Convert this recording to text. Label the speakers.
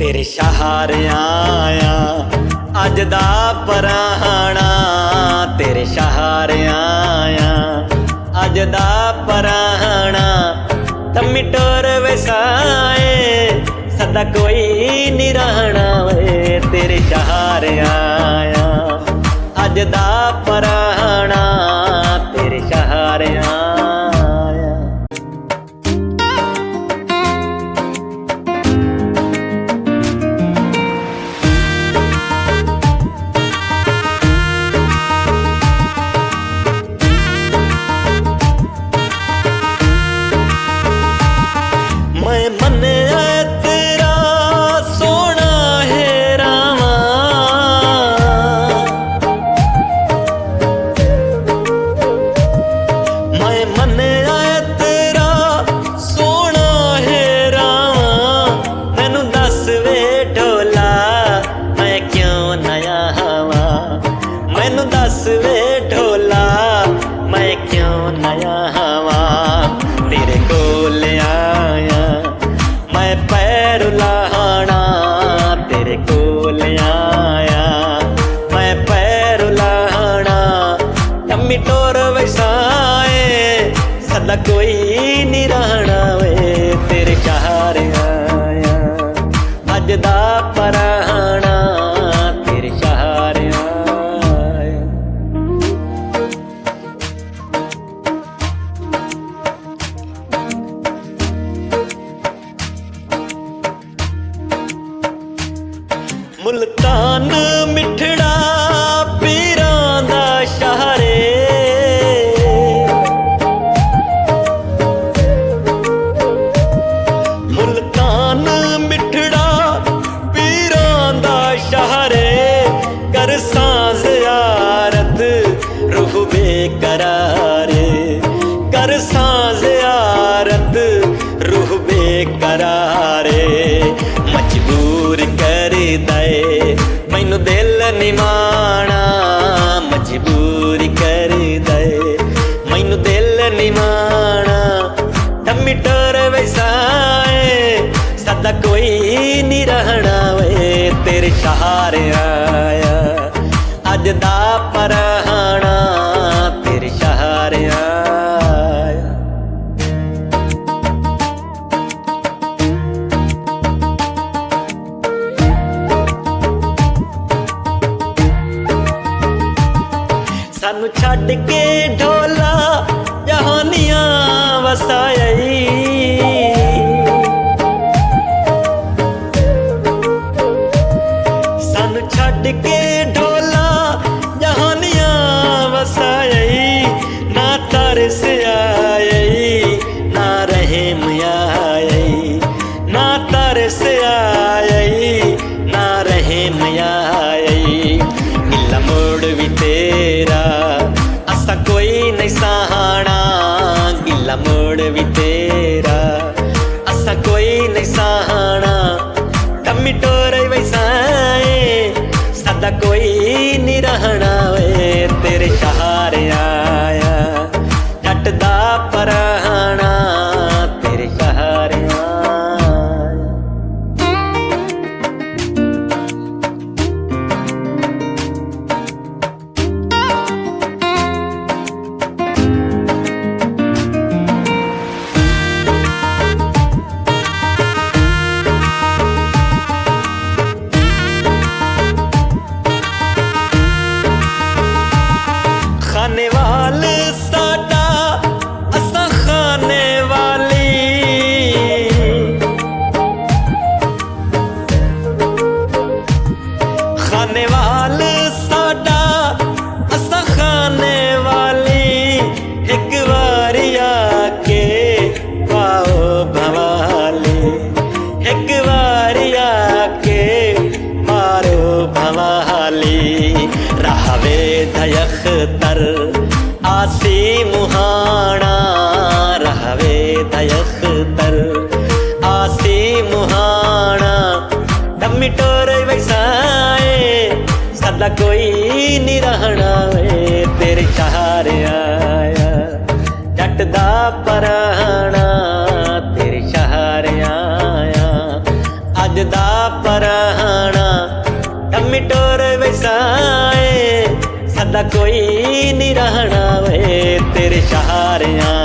Speaker 1: तेरे सहारे आया अज दा पराहना, तेरे सहारे आया अज दा पराहना। तम्मी टोर वसाए सदा कोई नहीं रहना वे, तेरे सहारे आया अज दा पराहना, तेरे सहारे आया। मैं मन्निया तेरा सोना है रामा, मैं मन्निया तेरा सोना है रामा। मैनू दस वे ढोला मैं क्यों नया हवा, मैनू दस वे ढोला मैं क्यों नया हवा। तेरे कोल आया मैं पैर लाहना, तेरे कोल आया मैं पैर लाहना। तम्मी टोर वसाए सदा कोई नहीं रहना वे, तेरे सहारे आया अज दा पराहना, तेरे सहारे आया। मुल्तान मिठड़ा पीरां दा शहरे, मुल्तान मिठड़ा पीरां दा शहरे। कर सांस यारत रूह बेकरारे, कर सांस यारत रूह बेकरारे। मजबूर कर दे मैनू दिल निमाना, मजबूर कर दे मैनू दिल निमाना। तम्मी टोर वसाए सदा कोई नहीं रहना वे, तेरे सहारे आया अज दा पराहना, तेरे सहारे आया। सानू छड्ड के ढोला जहानियां वसाई, सानू छड्ड के ढोला जहानियां वसाई। ना तरस आई ना रहम आई, ना तरस आई ना रहम आई। इला मोड़ भी तेरा असा कोई नहीं सहाना, गिला मोड़ भी तेरा असा कोई नहीं सहाना। तम्मी टोर वसाए सदा कोई नहीं रहना वे, तेरे सहारे आया जट दा पराहना, तेरे सहारे आया। खाने वाल साडा असा खाने वाली, खाने वाल साडा असा खाने वाली। एक बारी आके पाओ भवाली, एक बारी आके मारो भवाली। रहवे दयख्तर आसी मुहाना, रहवे दयख्तर आसी मुहाना। तम्मी टोर वसाए सदा कोई नहीं रहना वे, तेरे सहारे आया जट दा पराहना, तेरे सहारे आया अज दा पर ਦਾ ਕੋਈ ਨਹੀਂ ਰਹਿਣਾ ਵੇ ਤੇਰੇ ਸਹਾਰਿਆਂ